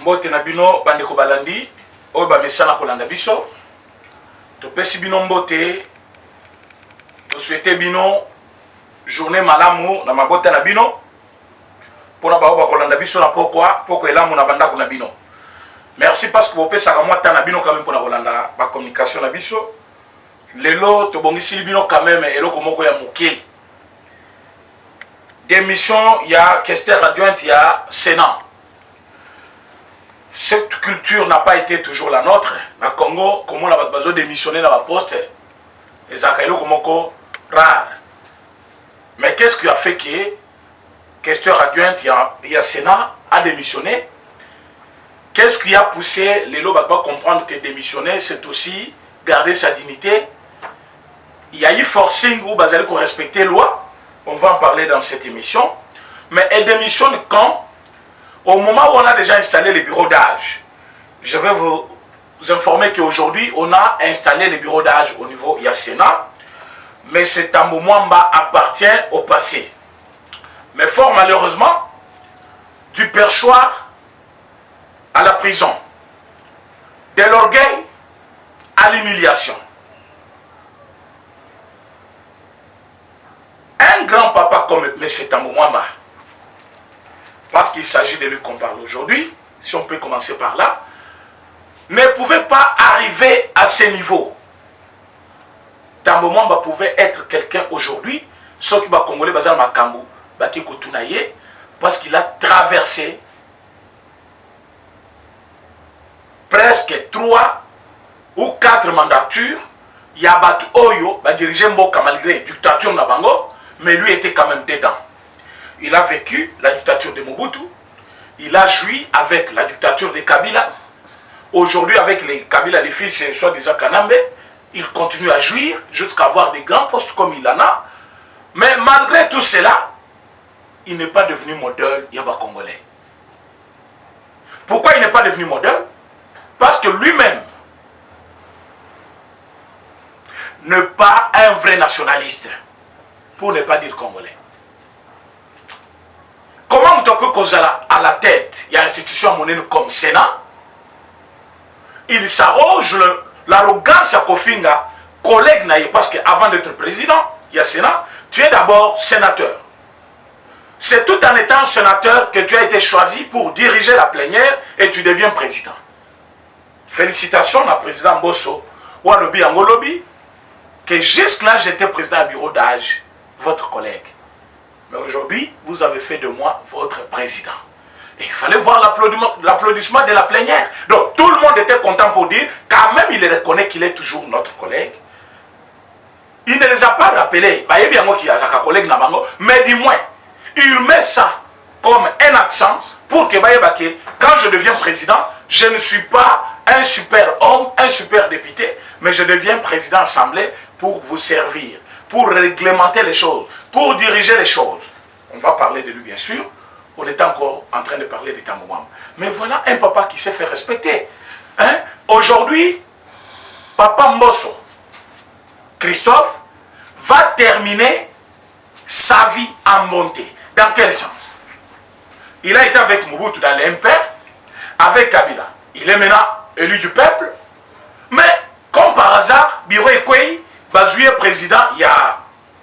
Mbote na bino bandeko balandi oyo bamesana kolanda biso topesi bino mbote to souhaiter bino journée malamu na mabota na bino pona ba oba kolanda biso na poko elamu na bandako na bino. Merci parce que vous pesaka moi ta na bino quand même pona kolanda ba communication na biso. Lelo to bongisi bino quand même eloko moko ya mokili. Démission ya questeur adjointe ya Sénat. Cette culture n'a pas été toujours la nôtre. Na Congo, comment on a besoin de démissionner dans la poste, les akailo komoko rare. Mais qu'est-ce qui a fait que questeur adjointe il y a Sénat a démissionné? Qu'est-ce qui a poussé les lobes à comprendre que démissionner c'est aussi garder sa dignité? Il y a eu forcing où basé qu'on respecter la loi. On va en parler dans cette émission. Mais elle démissionne quand? Au moment où on a déjà installé les bureaux d'âge. Je vais vous informer qu'aujourd'hui, on a installé les bureaux d'âge au niveau Sénat. Mais ce Tambo Mwamba appartient au passé. Mais fort malheureusement, du perchoir à la prison, de l'orgueil à l'humiliation. Un grand papa comme M. Tambo Mwamba, parce qu'il s'agit de lui qu'on parle aujourd'hui, si on peut commencer par là, ne pouvait pas arriver à ce niveau. Tambo Mwamba pouvait être quelqu'un aujourd'hui, sauf qu'il va congolais bazar makambu, baki kotunaye, parce qu'il a traversé presque 3 ou 4 mandatures. Yabat Oyo va diriger Mboka malgré dictature Nabango, mais lui était quand même dedans. Il a vécu la dictature de Mobutu. Il a joui avec la dictature de Kabila. Aujourd'hui, avec les Kabila, les fils, c'est soi-disant Kanambe. Il continue à jouir jusqu'à avoir des grands postes comme il en a. Mais malgré tout cela, il n'est pas devenu modèle Yaba Congolais. Pourquoi il n'est pas devenu modèle? Parce que lui-même n'est pas un vrai nationaliste, pour ne pas dire congolais. Comment Mtoko Kozala à la tête, il y a une institution monnaie comme Sénat, il s'arroge l'arrogance à Kofinga, collègue naïe, parce qu'avant d'être président, il y a Sénat, tu es d'abord sénateur. C'est tout en étant sénateur que tu as été choisi pour diriger la plénière et tu deviens président. Félicitations à président Bosso, ou à Lobi Angolobi, que jusque-là j'étais président du bureau d'âge, votre collègue. Mais aujourd'hui, vous avez fait de moi votre président. Et il fallait voir l'applaudissement de la plénière. Donc tout le monde était content pour dire, quand même il reconnaît qu'il est toujours notre collègue. Il ne les a pas rappelés, mais du moins, il met ça comme un accent pour que quand je deviens président, je ne suis pas un super homme, un super député, mais je deviens président assemblée pour vous servir, pour réglementer les choses, pour diriger les choses. On va parler de lui bien sûr, on est encore en train de parler de Tambo Mwamba. Mais voilà un papa qui s'est fait respecter. Hein? Aujourd'hui, Papa Mbosso, Christophe, va terminer sa vie en montée. Dans quel sens? Il a été avec Mobutu dans l'Impair, avec Kabila. Il est maintenant élu du peuple. Mais, comme par hasard, Biro Ekwei, Bazouye président, il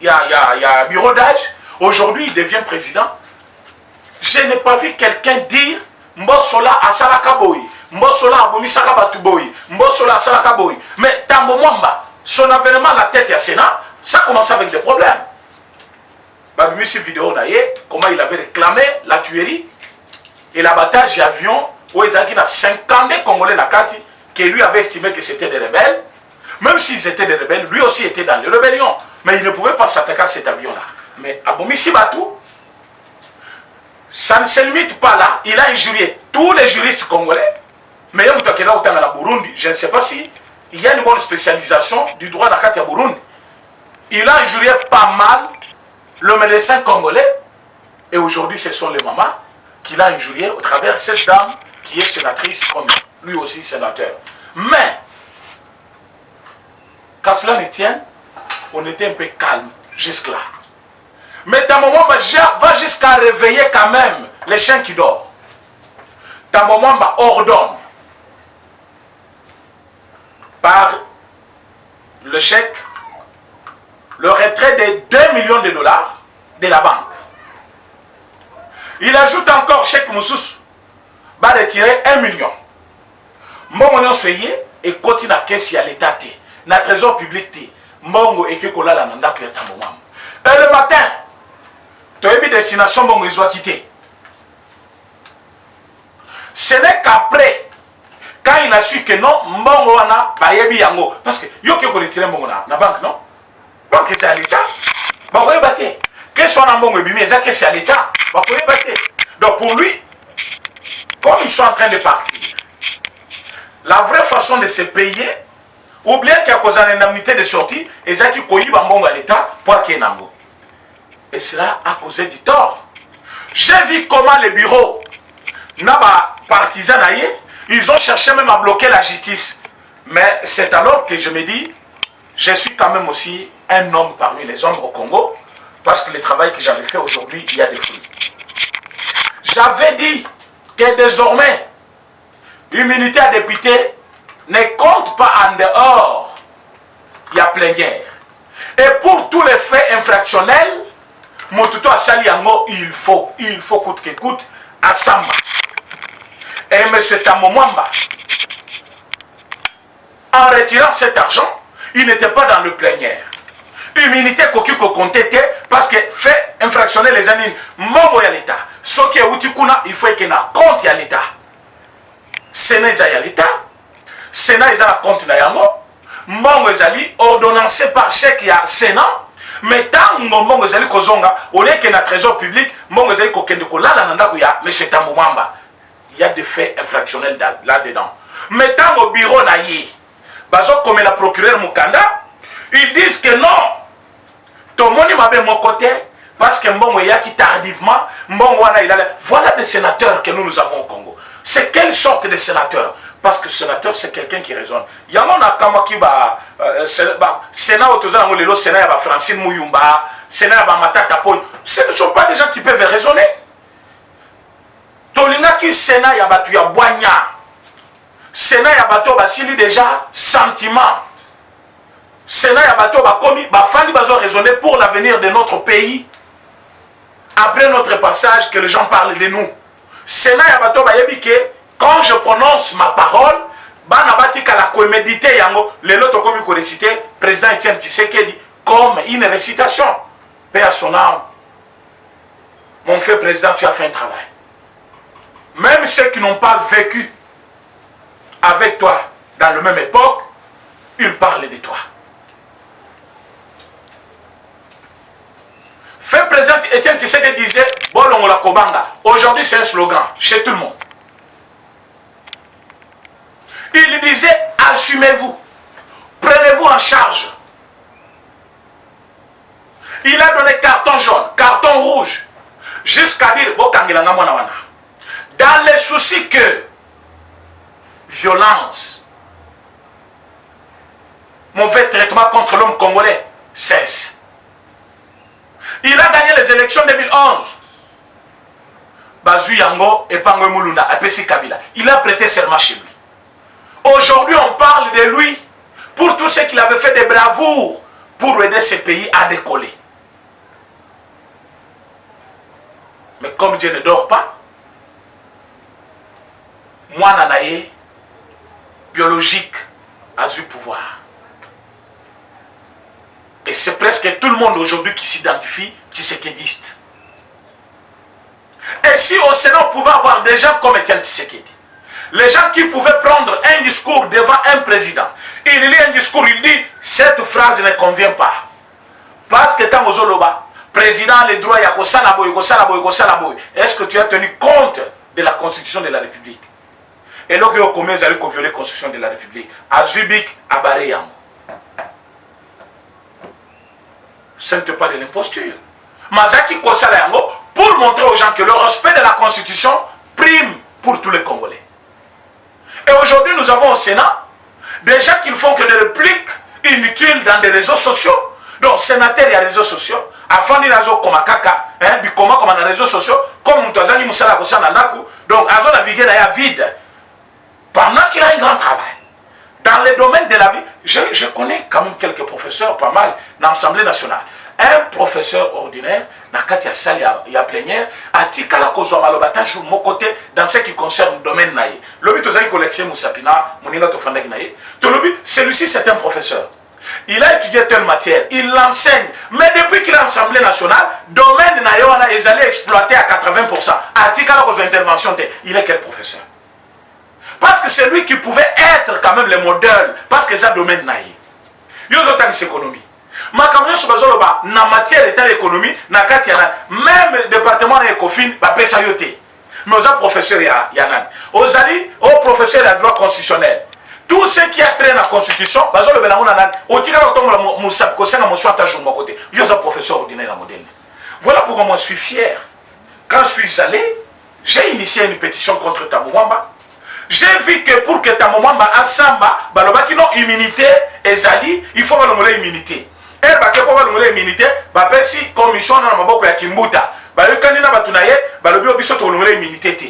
y a bureau d'âge. Aujourd'hui, il devient président. Je n'ai pas vu quelqu'un dire Mbosola Asalaka Boy, Mbosola Abomisaka Batuboy, Mbosola Asalaka Boy. Mais Tambo Mwamba, son avènement à la tête du Sénat, ça commence avec des problèmes. Babimi sur vidéo d'ailleurs, comment il avait réclamé la tuerie et l'abattage d'avion où ils avaient 50 Congolais Nakati, qui lui avait estimé que c'était des rebelles. Même s'ils étaient des rebelles, lui aussi était dans les rébellions. Mais il ne pouvait pas s'attaquer à cet avion-là. Mais Abomissi Batou, ça ne se limite pas là. Il a injurié tous les juristes congolais. Mais Burundi, je ne sais pas si il y a une bonne spécialisation du droit d'Akati à Burundi. Il a injurié pas mal le médecin congolais. Et aujourd'hui, ce sont les mamans qu'il a injurié au travers de cette dame qui est sénatrice comme lui aussi sénateur. Mais, quand cela ne tient, on était un peu calme jusque-là. Mais Tambo Mwamba va jusqu'à réveiller quand même les chiens qui dorment. Tambo Mwamba ordonne par le chèque le retrait de 2 millions de dollars de la banque. Il ajoute encore chèque Moussous va retirer 1 million. Mbongo nyon soye et continue à caisse à l'état té, na trésor public té. Mbongo et que kola la nanda pour Tambo Mwamba. Et le matin, tu as eu destination Mbongo ils ont quitté. Ce n'est qu'après, quand il a su que non, Mbongo wana bayebi yango, parce que yo qui retirer Mbongo na banque non, banque c'est à l'état, bah vous battre. Que soit na Mbongo bimi, que c'est à l'état, bah vous battre. Donc pour lui, comme ils sont en train de partir, la vraie façon de se payer, ou bien qu'il y a cause d'une indemnité de sortie, et ça qui coïbe Mbongo à l'état pour qu'il y ait Nambo. Et cela a causé du tort. J'ai vu comment les bureaux, Naba partisans, ils ont cherché même à bloquer la justice. Mais c'est alors que je me dis, je suis quand même aussi un homme parmi les hommes au Congo, parce que le travail que j'avais fait aujourd'hui, il y a des fruits. J'avais dit que désormais, l'immunité à député ne compte pas en dehors, il y a plénière. Et pour tous les faits infractionnels, Motuto à Saliango, il faut coûte que coûte, à Samba. Et M. Tambo Mwamba, en retirant cet argent, il n'était pas dans le plénière. Immunité Kokiko contétait parce que fait infractionnel les années, Momo ya l'État. Ce qui est Outikuna, il faut qu'il y ait un compte à l'État. Sénat ya l'État. Sénat ya compte na yango. Momo ezali ordonnancé par chèque ya Sénat. Mais tant que Momo ezali kozonga, au lieu qu'il y ait un trésor public, Momo ezali kokende ko la nanda ko ya M. Tambo Mwamba. Il y a des faits infractionnels là-dedans. Mais tant au bureau naïe, comme la procureur Mukanda, ils disent que non. Tout le monde m'a mon côté, parce que Mbongo Yaki tardivement, Mbongo Wana il a. Voilà des sénateurs que nous avons au Congo. C'est quelle sorte de sénateur? Parce que sénateur, c'est quelqu'un qui raisonne. Il y a un Kamaki, Sénat, le Sénat, Francine Mouyumba, Sénat, Matata Poy. Ce ne sont pas des gens qui peuvent raisonner. Tolingaki Sénat ya batu ya boigna. Sénat ya bato basili déjà sentiment. Sénat ya bato bakomi bafandi bazo raisonner pour l'avenir de notre pays. Après notre passage que les gens parlent de nous. Sénat ya bato bayebi que quand je prononce ma parole, bana batika la coméditer yango le loto komi ko réciter président Etienne Tshisekedi comme une récitation. Paix à son âme. Mon frère président, tu as fait un travail. Même ceux qui n'ont pas vécu avec toi dans la même époque, ils parlent de toi. Fait président Etienne Tshisekedi disait Bolongola Kobanga. Aujourd'hui, c'est un slogan chez tout le monde. Il disait assumez-vous, prenez-vous en charge. Il a donné carton jaune, carton rouge, jusqu'à dire Bokangilanga Mwana. Dans les soucis que violence, mauvais traitement contre l'homme congolais cesse. Il a gagné les élections 2011. Bazou Yango et Pango Mulunda, Apesi Kabila. Il a prêté serment chez lui. Aujourd'hui, on parle de lui pour tout ce qu'il avait fait de bravoure pour aider ce pays à décoller. Mais comme Dieu ne dort pas, moi, Nanaye, biologique, a eu pouvoir. Et c'est presque tout le monde aujourd'hui qui s'identifie tshisekédiste. Et si au Sénat, on pouvait avoir des gens comme Etienne Tshisekedi, les gens qui pouvaient prendre un discours devant un président, il lit un discours, il dit, cette phrase ne convient pas. Parce que tant Zoloba, président a le droit, il y a est-ce que tu as tenu compte de la Constitution de la République? Et là, il y a combien d'aller violer la Constitution de la République? À Zubik, à Bareyam. Ce n'est pas de l'imposture. Mazaki Kosalayango, pour montrer aux gens que le respect de la Constitution prime pour tous les Congolais. Et aujourd'hui, nous avons au Sénat des gens qui ne font que des répliques inutiles dans des réseaux sociaux. Donc, sénateur, il y a des réseaux sociaux. avant de nazo komakaka hein bikoma comme dans les réseaux sociaux comme mutazangi musala ko sana naku donc azo naviguer na ya vide pendant qu'il a un grand travail dans le domaine de la vie. Je connais quand même quelques professeurs pas mal dans l'Assemblée nationale. Un professeur ordinaire na kati ya salle ya plénière atikala ko zo malobata jour mon côté dans ce qui concerne le domaine naïe lobi tozaki collecter musapina moninga to fandaki naïe to lobi celui-ci c'est un professeur. Il a étudié telle matière, il l'enseigne. Mais depuis qu'il est à l'Assemblée nationale, domaine naïona est allé exploiter à 80%. Atikala ko zo intervention il est quel professeur? Parce que c'est lui qui pouvait être quand même le modèle. Parce que c'est un domaine naïf. Il y a des économies. Ma camion sur la matière de l'économie, même le département de l'ECOFIN, va payer ça. Mais aux professeurs, il y a aux alliés, aux professeurs de droit constitutionnel. Tout ce qui a trait à la Constitution, il y a un professeur ordinaire à modèle. Voilà pourquoi moi je suis fier. Quand je suis allé, j'ai initié une pétition contre Tamouamba. J'ai vu que pour que Tamouamba Assamba, balobaki non immunité ezali, il faut balongole immunité. Et ba kepo balongole immunité, ba pesi commission na maboko ya Kimbuta. Ba yokani na batunaye, balobi obiso to balongole immunité te.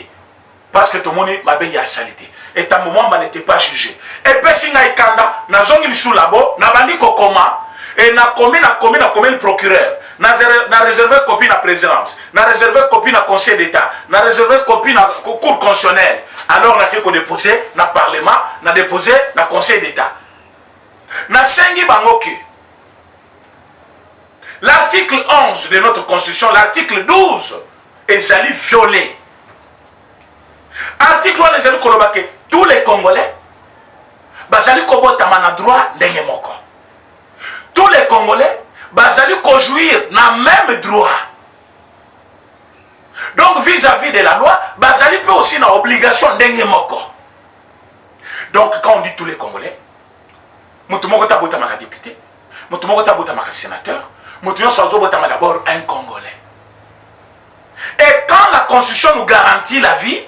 Parce que tout le monde m'a ya salité. Et Tamouamba n'était pas jugé. Et pesi nga ikanda na zongi lisou labo, na bandi kokoma et na commis le procureur. Na réservé copie na présidence, na réservé copie na conseil d'état, na réservé copie na cour constitutionnelle. Alors na keko déposé na parlement, na déposé na conseil d'état. Na sengi bangoki. L'article 11 de notre constitution, l'article 12 est allé violé. Article 1 est allé kolobake tous les Congolais bazali kobota mana droit ndenge moko. Tous les Congolais bazali ko jouir na même droit. Donc vis-à-vis de la loi, bazali peut aussi na obligation ndenge moko. Donc quand on dit tous les Congolais, mutu moko ta bota maka député, mutu moko ta bota maka sénateur, mutu nyonso azo bota d'abord un Congolais. Et quand la Constitution nous garantit la vie,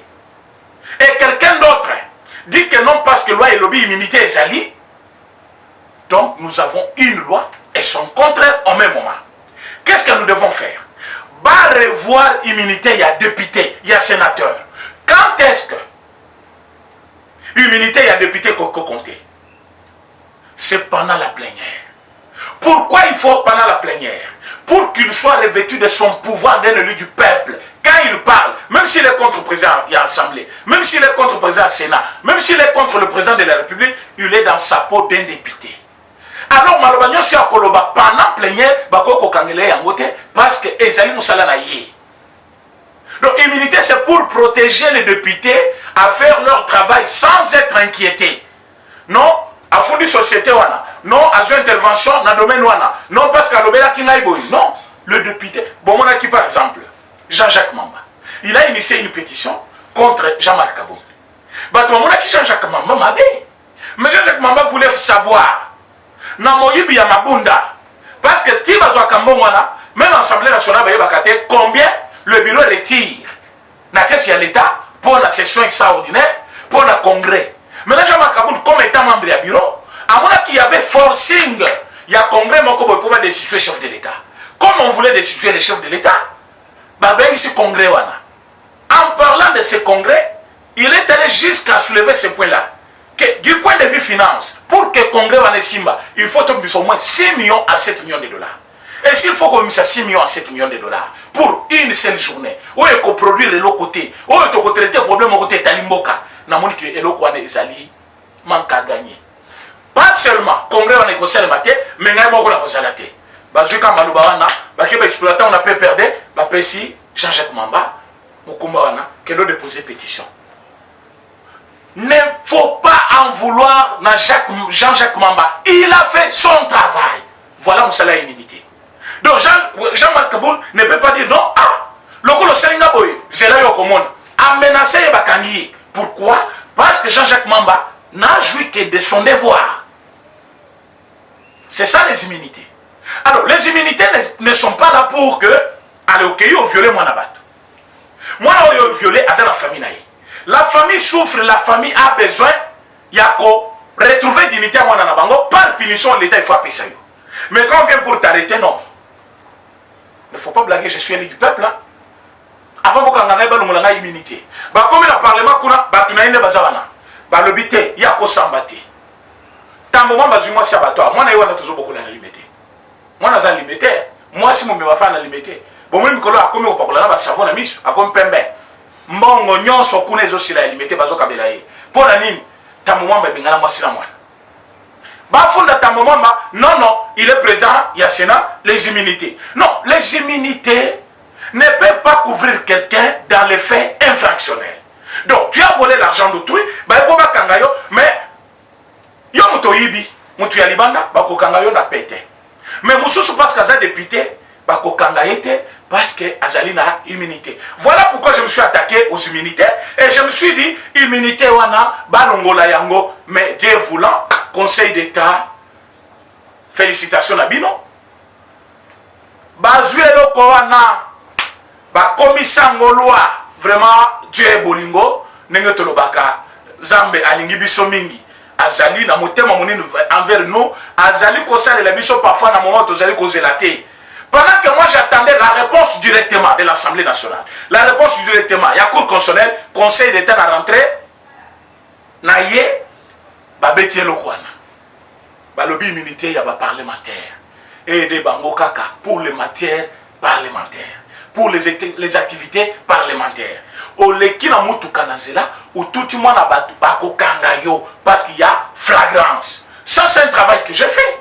et quelqu'un d'autre dit que non parce que loi et lobby immunité est sali, donc nous avons une loi et son contraire au même moment. Qu'est-ce que nous devons faire? Bah revoir immunité, il y a député, il y a sénateur. Quand est-ce que immunité, il y a député qu'on compter? C'est pendant la plénière. Pourquoi il faut pendant la plénière? Pour qu'il soit revêtu de son pouvoir d'un élu du peuple. Quand il parle, même s'il est contre le président de l'Assemblée, même s'il est contre le président du Sénat, même s'il est contre le président de la République, il est dans sa peau d'un député. Alors, malobagnon si akoloba pendant plénière, bakoko kangele yangote parce que ezali musala na ye. Donc, immunité, c'est pour protéger les députés à faire leur travail sans être inquiétés. Non, à fond de société wana. Non, à une intervention dans le domaine wana. Non, parce qu'à l'obéla kingaïboy. Non, le député. Bon, mon qui par exemple, Jean-Jacques Mamba. Il a initié une pétition contre Jean-Marc Kabound. Bah, mon qui Jean-Jacques Mamba m'a dit. Mais Jean-Jacques Mamba voulait savoir. Na moyibi ya mabunda. Parce que Tiba Zouakambo wana, même l'Assemblée nationale, combien le bureau retire. Na qu'est-ce qu'il y a l'État pour la session extraordinaire, pour le congrès. Mais là, Jean-Marc Kabound, comme étant membre du bureau, à mon avis, qu'il y avait forcing, il y a congrès, mon comme pour destituer le chef de l'État. Comme on voulait destituer le chef de l'État, bah, ici, congrès, wana. En parlant de ce congrès, il est allé jusqu'à soulever ce point-là. Que, du point de vue finance, pour que le congrès wana simba, il faut au moins 6 millions à 7 millions de dollars. Et s'il faut qu'on mette 6 millions à 7 millions de dollars pour une seule journée, où il faut produire de l'autre côté, où il faut traiter le problème au côté Talimboka, na moni que l'autre côté des alliés manque à gagner. Pas seulement congrès va négocier le matin, mais il y a beaucoup de choses à la tête. Bazuka Maloubawana, Baké exploitant, on a pu perdre, Bapesi, Jean-Jacques Mamba, Mukumbawana, qui doit déposer pétition. Ne faut pas en vouloir à Jean-Jacques Mamba. Il a fait son travail. Voilà mon salaire immunité. Donc Jean-Marc Kabound ne peut pas dire non, ah, le Sénégal boy, c'est là au monde. A menacé Bakangi. Pourquoi? Parce que Jean-Jacques Mamba n'a joui que de son devoir. C'est ça les immunités. Alors, les immunités ne sont pas là pour que, allez, ok, vous violez mon abat. Moi, vous violez à la famille. La famille souffre, la famille a besoin, il y a qu'à retrouver dignité à mon anabango, par punition, l'État, il faut appeler ça. Mais quand on vient pour t'arrêter, non. ne faut pas blaguer, je suis élu du peuple. Hein. Avant bokanga ngai balongola ngai immunité. Ba comme na parlement kuna ba tunaine bazawana. Ba lobité ya ko sambati. Ta moment bazui moi si abattoir. Moi na yo na toujours beaucoup na limité. Moi na za limité. Moi si mon me fa na limité. Bon même kolo akomi ko pakola na ba savon na misu, akomi pembe. Mbongo nyonso kuna ezo sila limité bazo kabela ye. Pour la nini ta moment ba bengana moi si na moi. Ba funda ta moment non non, il est président, il y a Sénat, les immunités. Non, les immunités ne peuvent pas couvrir quelqu'un dans les faits infractionnels. Donc, tu as volé l'argent d'autrui, mais yo muto yibi, muto ya libanda, bako kangayo na pété. Mais mususu parce qu'aza député, bako kangayete parce que azali na immunité. Voilà pourquoi je me suis attaqué aux immunités et je me suis dit immunité wana balongola yango, mais Dieu voulant, Conseil d'État, félicitations à Bino. Bazuelo kowana ba komisango loi vraiment Dieu est bolingo nenge tolobaka Zambe alingi biso mingi azali na motema monene envers nous azali kosala la biso parfois na moment tozali kozelaté pendant que moi j'attendais la réponse directement de l'Assemblée nationale la réponse directement ya cour constitutionnelle conseil d'état na rentrée na ye ba betie lokwana ba lobby immunité ya ba parlementaire et des bango kaka pour les matières parlementaires pour les activités parlementaires. Au leki na mutu kanazela ou tout le monde a bako kangayo parce qu'il y a flagrance. Ça c'est un travail que j'ai fait.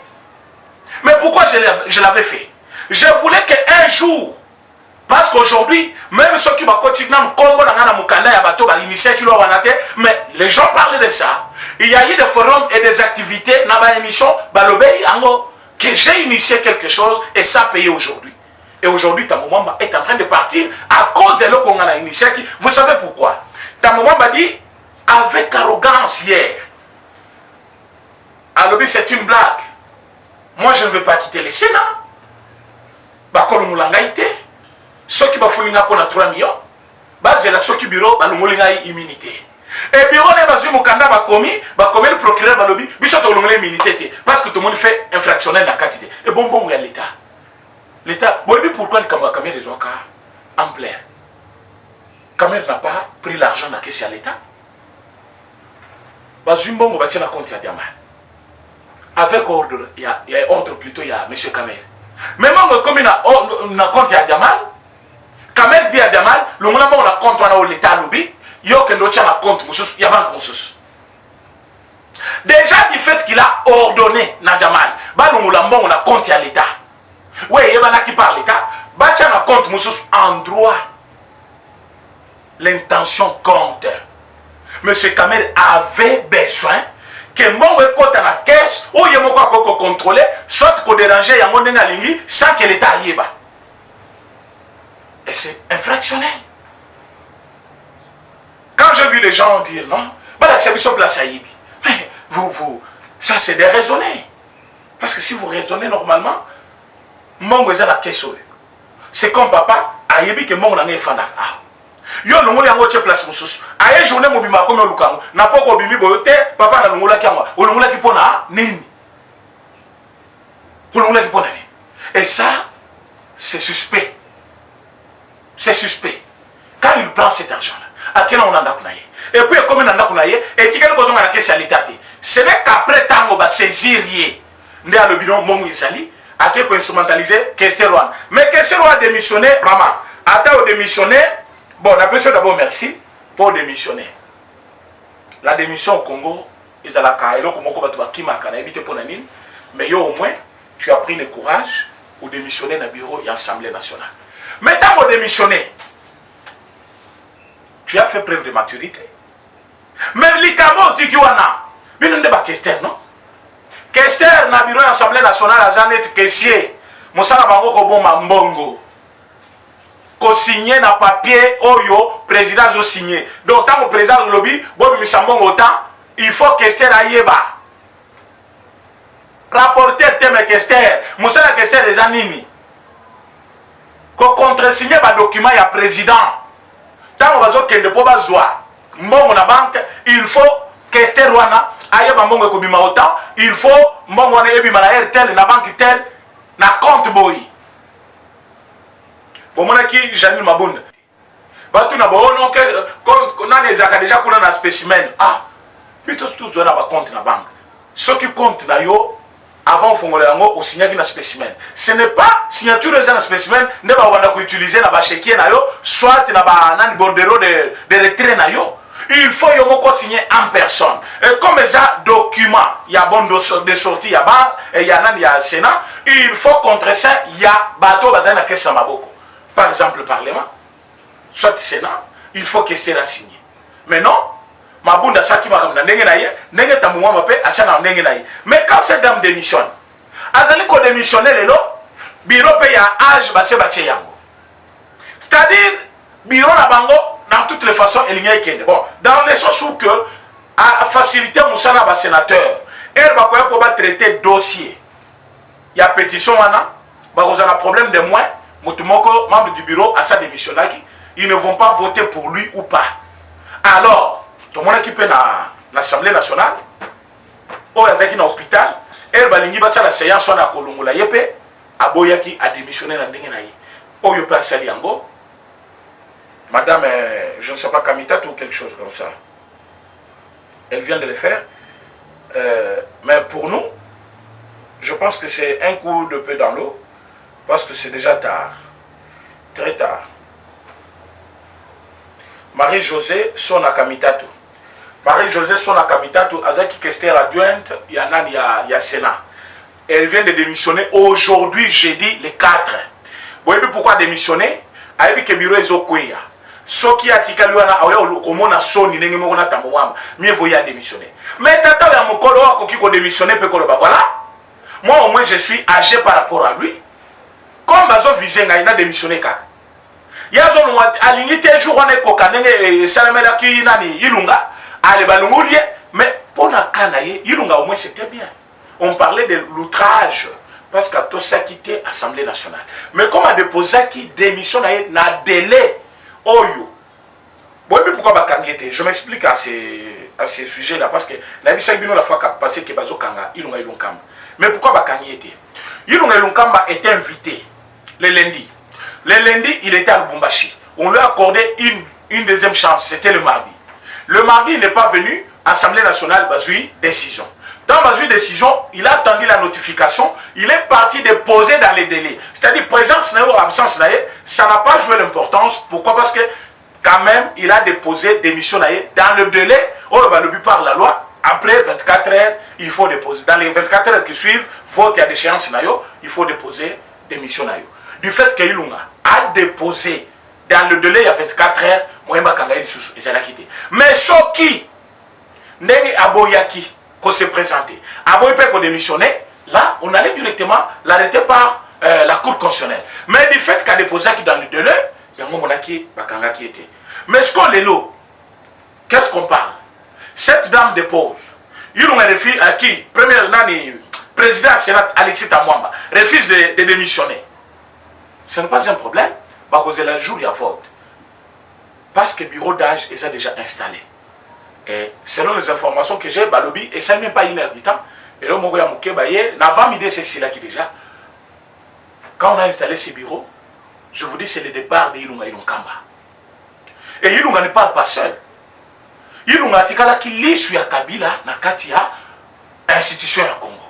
Mais pourquoi je l'avais fait? Je voulais qu'un jour, parce qu'aujourd'hui, même ceux qui vont continuer à combo dans la mukanda ya bato ba initier kilo wanate, mais les gens parlent de ça. Il y a eu des forums et des activités dans ba émission balobei ango que j'ai initié quelque chose et ça payé aujourd'hui. Et aujourd'hui, Tamomamba est en train de partir à cause de l'eau qu'on a initié. Vous savez pourquoi? Tamomamba dit, avec arrogance hier, alors c'est une blague. Moi, je ne veux pas quitter le Sénat. Bakolo Moulangaïté, ceux qui vont faire pour 3 millions, c'est la ceux qui bureau, Balumoulingaï immunité. Et bureau, les bases Mukanda, bakomi le procureur, balobi, bisous immunité. Parce que tout le monde fait infractionnel la quantité. Et bon, il y a l'État. L'État, bon, pourquoi le Kamer les ont en plaire? Kamer n'a pas pris l'argent dans la caisse à l'État. Bazumbongo va tenir compte à Diamal. Avec ordre, il y a ordre plutôt, il y a M. Kamer. Même comme il a compte à Diamal, Kamer dit à Diamal, le moment où on a compte à l'État, il y a un compte, il y a un compte. Déjà du fait qu'il a ordonné à Diamal, on a compte à l'État. Oui, il y a qui parle l'État. Bâtir un compte en droit. L'intention compte. Monsieur Kamer avait besoin que mon compte à la caisse, ou il y a quoi contrôler, soit qu'on dérangeait à mon lingi sans que l'État y ait. Et c'est infractionnel. Quand j'ai vu les gens dire non, voilà, c'est sur place à Ibi. Mais vous, ça c'est déraisonné. Parce que si vous raisonnez normalement, Mongo est la question. C'est comme papa, ayebi que Mongo n'a pas yo longoli yango che place mususu. Aye journée mo bima comme lukango. Na poko bimi boyote, papa na longola kiangwa. O longola ki pona nini? O longola ki pona nini? Et ça, c'est suspect. C'est suspect. Quand il prend cet argent-là, à quel on en a kunaye? Et puis comme on en a kunaye, et tu quelque chose on a caisse à l'État. Ce n'est qu'après tango ba saisir yé. Ndé a le bidon Mongo Isali. A qui instrumentaliser Kesterwan. Mais Kesterwan a démissionné, maman. Attends au démissionné. Bon, on appelle ça d'abord merci pour démissionner. La démission au Congo, ils ont la carrière, mais au moins, tu as pris le courage de démissionner dans le bureau et l'Assemblée nationale. Mais tant que démissionner, tu as fait preuve de maturité. Même les camots, tu dis, mais non, pas Kester, non? Kester, dans le bureau de l'Assemblée nationale, à Janet Kessier, Moussala Bango Koboma Mbongo. Signé na papier, oyo, président a signé. Donc, tant que le président du lobby, bon, il faut que Kester aïeba. Rapporteur thème Kester, Moussala Kester des Anini. Qu'on contre-signé le document, il y a président. Tant qu'on va dire qu'il ne peut pas jouer, bon, la banque, il faut Kester wana, aïeba mbongo kobima autant, il faut mbongo wana ebima na RTL, na banque tel, na compte boy. bomonaki Janine Mabunda batu na bono que na nezaka déjà kuna na spécimen ah plutôt tout na ba compte na banque ce qui compte na yo avant fongola yango au signaki na spécimen ce n'est pas signature na spécimen ne ba wanda ko utiliser na ba chéquier na yo soit na ba nani bordereau de retrait na yo. Il faut y avoir signé en personne. Et comme ça, document, il y a bon de sortie, il y a ban, et il y a Sénat, il faut contre ça, il y a bateau bazana kessa maboko. Par exemple, le Parlement, soit Sénat, il faut que c'est signé. Mais non, Mabunda Saki Maramna, Nenge Tamouama Mape, Asana Nengenaï. Mais quand cette dame démissionne, Azali ko démissionne le lo, bureau paye à âge, basse yango. C'est-à-dire, bureau na bango, dans toutes les façons, il y a bon, dans le sens où que, à faciliter Moussana ba sénateur, elle va pouvoir traiter dossier. Il y a pétition, il y a un problème de moins, Moutoumoko, membre du bureau, à sa démission, ils ne vont pas voter pour lui ou pas. Alors, tout le monde qui peut dans l'Assemblée nationale, ou dans l'hôpital, elle va aller la séance sur la Kolongola Yepe, à Boyaki a démissionné dans l'Ngenaï. Ou Yepe a Saliango. Madame, je ne sais pas, Kamitato ou quelque chose comme ça. Elle vient de le faire. Mais pour nous, je pense que c'est un coup de peu dans l'eau. Parce que c'est déjà tard. Très tard. Marie-Josée Sona Kamitato. Marie-Josée Sona Kamitato, Azaki Kester adjointe, il y a Sénat. Elle vient de démissionner aujourd'hui, jeudi, le 4. Vous voyez pourquoi démissionner? Ayebi ke bureau ezokweya. Soki atikali wana aoya komona soni ndenge moko na tambouama mieux vaut y démissionner. Mais tata ya mokolo akoki ko démissionner pe koloba voilà. Moi au moins je suis âgé par rapport à lui. Comme bazo visé ngai na démissionner kaka. Yazo no alingi te jour wana koka ndenge salamela ki nani ilunga ale balungulie mais pour na kana ye ilunga au moins c'était bien. On parlait de l'outrage parce qu'à tout ça quitté Assemblée nationale. Mais comme a déposé qui démission na délai oyo. Bon, mais pourquoi bakangete? Je m'explique à ces sujets-là parce que la bisabino la fois qu'a passé que bazo kanga ilunga ilunkamba. Mais pourquoi bakangete? Ilunga ilunkamba était invité le lundi. Le lundi, il était à Lubumbashi. On lui a accordé une deuxième chance, c'était le mardi. Le mardi, il n'est pas venu, Assemblée nationale, Bazoui, décision. Dans Bazoui, décision, il a attendu la notification, il est parti déposer dans les délais. C'est-à-dire, présence ou absence, ça n'a pas joué l'importance. Pourquoi? Parce que, quand même, il a déposé démission dans le délai, le but par la loi. Après 24 heures, il faut déposer. Dans les 24 heures qui suivent, vote, il y a des séances, il faut déposer démission. Du fait que Ilunga a déposé dans le délai il y a 24 heures, mais ce qui n'est aboyaki qu'on s'est présenté, aboyaki qu'on démissionné, là on allait directement l'arrêter par la Cour constitutionnelle. Mais du fait qu'a déposé dans le délai, il y a un moment qui était. Mais ce qu'on est là, qu'est-ce qu'on parle? Cette dame dépose. Ilunga refuse à qui? Premier nani président du Sénat Alexis Tamwamba refuse de démissionner. Ce n'est pas un problème. Parce que le jour il y a vote. Parce que le bureau d'âge est déjà installé. Et selon les informations que j'ai, Balobi, et ça n'est même pas une heure du temps. Et là, Mogoya Moukebaye, n'a pas mis c'est là qui déjà. Quand on a installé ces bureaux, je vous dis, c'est le départ de Ilunga Ilunkamba. Et Ilunga ne parle pas seul. Ilunga Tikala qui lit sur Kabila, Nakatia, institution à Congo.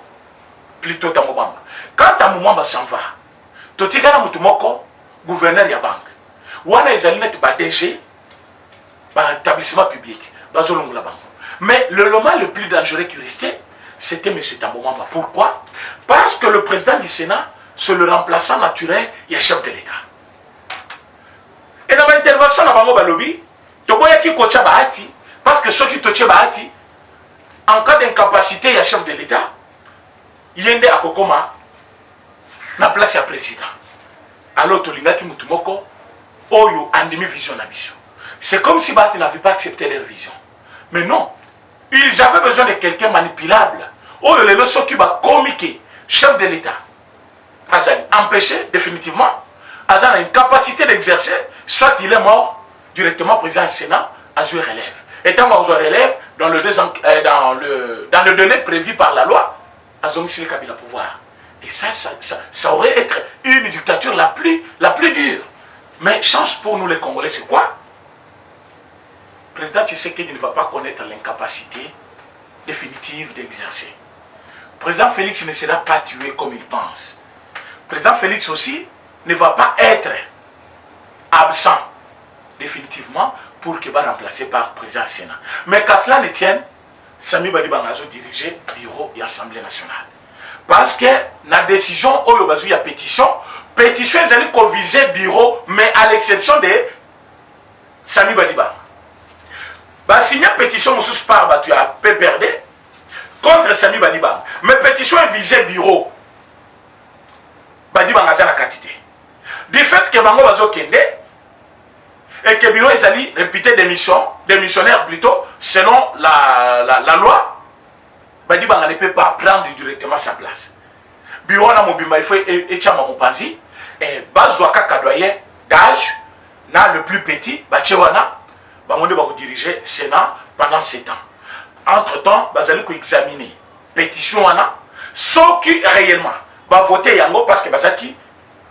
Plutôt Tamobamba. Quand Tamobamba s'en va, Totikana Mutumoko, gouverneur ya banque. Wana ezalinet ba DG, ba établissement public, ba zolongola banque. Mais le loma le plus dangereux qui restait, c'était M. Tambomamba. Pourquoi? Parce que le président du Sénat, c'est le remplaçant naturel, il est chef de l'État. Et dans l'intervention dans Bango Balobi, Toboya qui kocha bahati, parce que ceux qui toche bahati, en cas d'incapacité, il y a chef de l'État, il y a un Kokoma, na place ya président. Alors Tolingaki Mutumoko, Oyo Andimi Vision Abisso. C'est comme si Bati n'avait pas accepté leur vision. Mais non, ils avaient besoin de quelqu'un manipulable. Oyo le leçon qui va comiquer, chef de l'État. Azali, empêché définitivement. Azali a une capacité d'exercer, soit il est mort, directement président du Sénat, Azui relève. Étant mort relève, dans le délai prévu par la loi, Azomi Sili Kabila pouvoir. Et ça aurait été une dictature la plus dure. Mais chance pour nous les Congolais, c'est quoi? Le président Tshisekedi ne va pas connaître l'incapacité définitive d'exercer. Le président Félix ne sera pas tué comme il pense. Le président Félix aussi ne va pas être absent définitivement pour qu'il soit remplacé par le président Sénat. Mais qu'à cela ne tienne, Sami Badibanga a dirigé le bureau de l'Assemblée nationale. Parce que la décision, il y a pétition est allée viser le bureau, mais à l'exception de Sami Badibanga. Bah, signer pétition, monsieur par tu as PPRD contre Sami Badibanga. Mais pétition est visée bureau. Badibanga a la quantité. Du fait que Bango Bazo Kende et que le bureau est allé répéter des missionnaires plutôt, selon la loi, Badibanga ne peut pas prendre directement sa place. Bureau na mobimba il faut etchama mopanzi et Bazouaka Kadoye d'âge, na le plus petit, Bachewana. Bangonde va diriger le Sénat pendant 7 ans. Entre-temps, vous allez examiner la pétition, ceux qui réellement va voter Yango parce que Bazaki,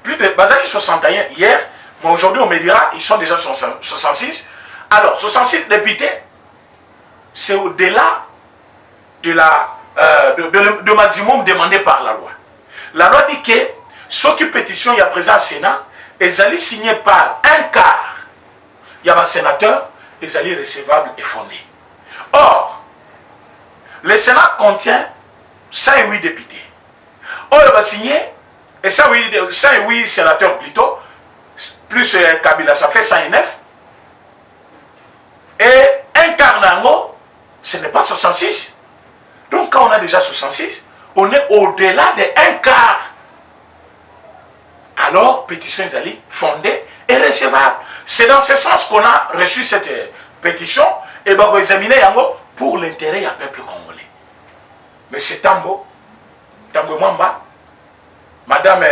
plus de 61 hier, mais aujourd'hui on me dira ils sont déjà 66. Alors, 66 députés, c'est au-delà de maximum demandé par la loi. La loi dit que ceux qui pétitionnent, il y a présent au Sénat, ils allaient signer par un quart. Il y a un sénateur. Les alliés recevables et fondés. Or, le Sénat contient 108 députés. Or, il va signer, et 108 sénateurs plutôt, plus Kabila, ça fait 109. Et un quart d'ango, ce n'est pas 66. Donc, quand on a déjà 66, on est au-delà de un quart. Alors, pétition est allée fondée et recevable. C'est dans ce sens qu'on a reçu cette pétition et va examiner yango pour l'intérêt du peuple congolais. Monsieur Tambo Mwamba, Madame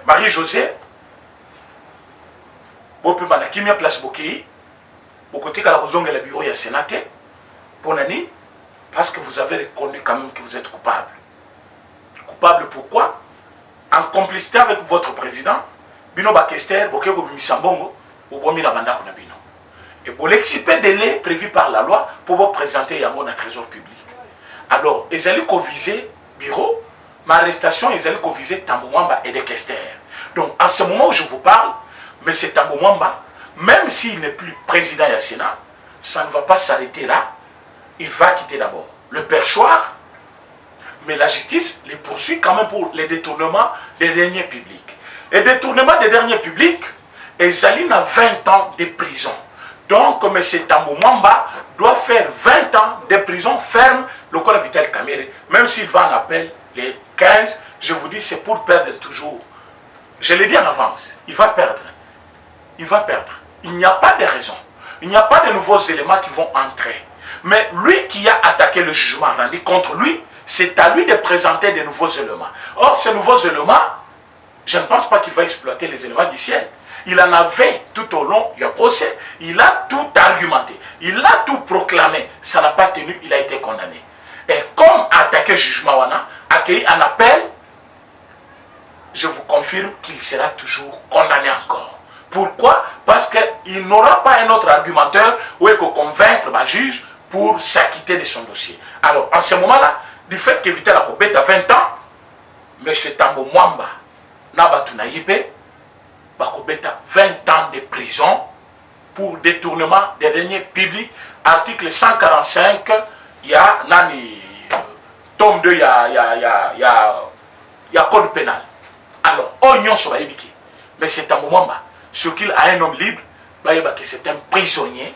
Marie-Josée, Bopima na kimia place Bokei, Bokotika la kozonga le bureau ya sénateur, pour nani? Parce que vous avez reconnu quand même que vous êtes coupable. Coupable pourquoi? En complicité avec votre président, Bino Bakester, Bokego Misambongo, Obomi la banda kuna Bino. Et pour l'excipé délai prévu par la loi pour vous présenter Yango na trésor public. Alors, ils allaient viser bureau, ma arrestation, ils allaient viser Tambo Mwamba et des Kester. Donc, en ce moment où je vous parle, M. Tambo Mwamba, même s'il n'est plus président du Sénat, ça ne va pas s'arrêter là. Il va quitter d'abord le perchoir, mais la justice les poursuit quand même pour les détournements des deniers publics. Et détournement des deniers publics, Ezaline a 20 ans de prison. Donc, M. Tambo Mwamba doit faire 20 ans de prison ferme, le col Vital Kamere, même s'il va en appel les 15, je vous dis, c'est pour perdre toujours. Je l'ai dit en avance, il va perdre. Il va perdre. Il n'y a pas de raison. Il n'y a pas de nouveaux éléments qui vont entrer. Mais lui qui a attaqué le jugement rendu contre lui, c'est à lui de présenter de nouveaux éléments. Or, ces nouveaux éléments, je ne pense pas qu'il va exploiter les éléments du ciel. Il en avait tout au long du procès. Il a tout argumenté. Il a tout proclamé. Ça n'a pas tenu, il a été condamné. Et comme attaqué le jugement, accueilli un appel, je vous confirme qu'il sera toujours condamné encore. Pourquoi? Parce qu'il n'aura pas un autre argumenteur ou convaincre le juge pour s'acquitter de son dossier. Alors, en ce moment-là, du fait que Vital Akobet a 20 ans, M. Tambo Mwamba Nabatuna Yipé, Bakobet a 20 ans de prison pour détournement des deniers publics. Article 145, il y a Nani, tome 2, il y a code pénal. Alors, Oignon sur la Yébiki, M. Tambo Mwamba, ce qu'il a un homme libre, c'est un prisonnier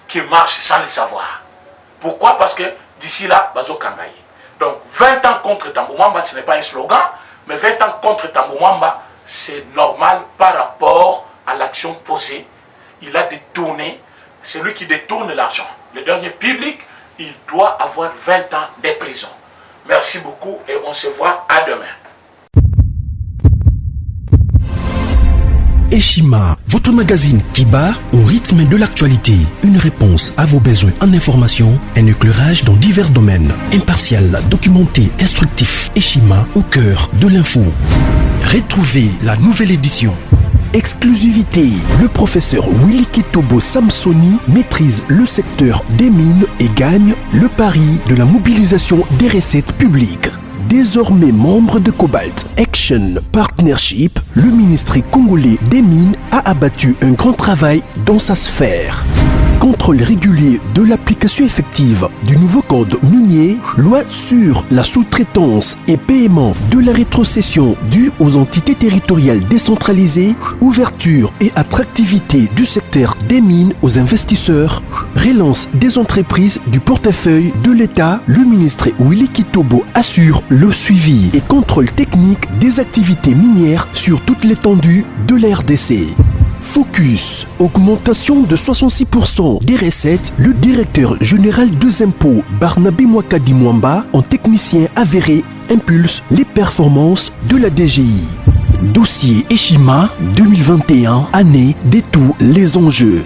qui marche sans le savoir. Pourquoi? Parce que d'ici là, Bazo Kangaye. Donc 20 ans contre Tambo Mwamba, ce n'est pas un slogan, mais 20 ans contre Tambo Mwamba, c'est normal par rapport à l'action posée. Il a détourné, c'est lui qui détourne l'argent. Le dernier public, il doit avoir 20 ans de prison. Merci beaucoup et on se voit à demain. Eshima, votre magazine qui bat au rythme de l'actualité. Une réponse à vos besoins en information, un éclairage dans divers domaines. Impartial, documenté, instructif. Eshima au cœur de l'info. Retrouvez la nouvelle édition exclusivité. Le professeur Willy Kitobo Samsoni maîtrise le secteur des mines et gagne le pari de la mobilisation des recettes publiques. Désormais membre de Cobalt Action Partnership, le ministère congolais des Mines a abattu un grand travail dans sa sphère. Contrôle régulier de l'application effective du nouveau code minier, loi sur la sous-traitance et paiement de la rétrocession due aux entités territoriales décentralisées, ouverture et attractivité du secteur des mines aux investisseurs, relance des entreprises du portefeuille de l'État, le ministre Willy Kitobo assure le suivi et contrôle technique des activités minières sur toute l'étendue de la RDC. Focus, augmentation de 66% des recettes, le directeur général des impôts Barnabé Mwakadi Mwamba, en technicien avéré, impulse les performances de la DGI. Dossier Eshima 2021, année de tous les enjeux.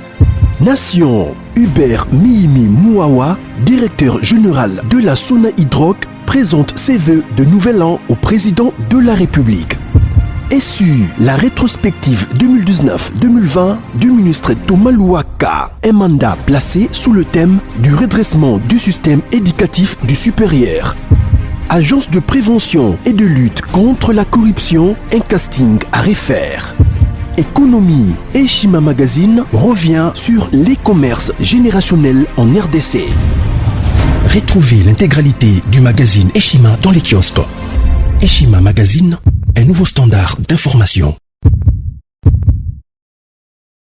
Nation, Hubert Mihimi Mouawa, directeur général de la Sona Hydroc, présente ses vœux de nouvel an au président de la République. La rétrospective 2019-2020 du ministre Thomas Louaka, un mandat placé sous le thème du redressement du système éducatif du supérieur. Agence de prévention et de lutte contre la corruption, un casting à refaire. Économie, Eshima Magazine revient sur les commerces générationnels en RDC. Retrouvez l'intégralité du magazine Eshima dans les kiosques. Eshima Magazine, un nouveau standard d'information.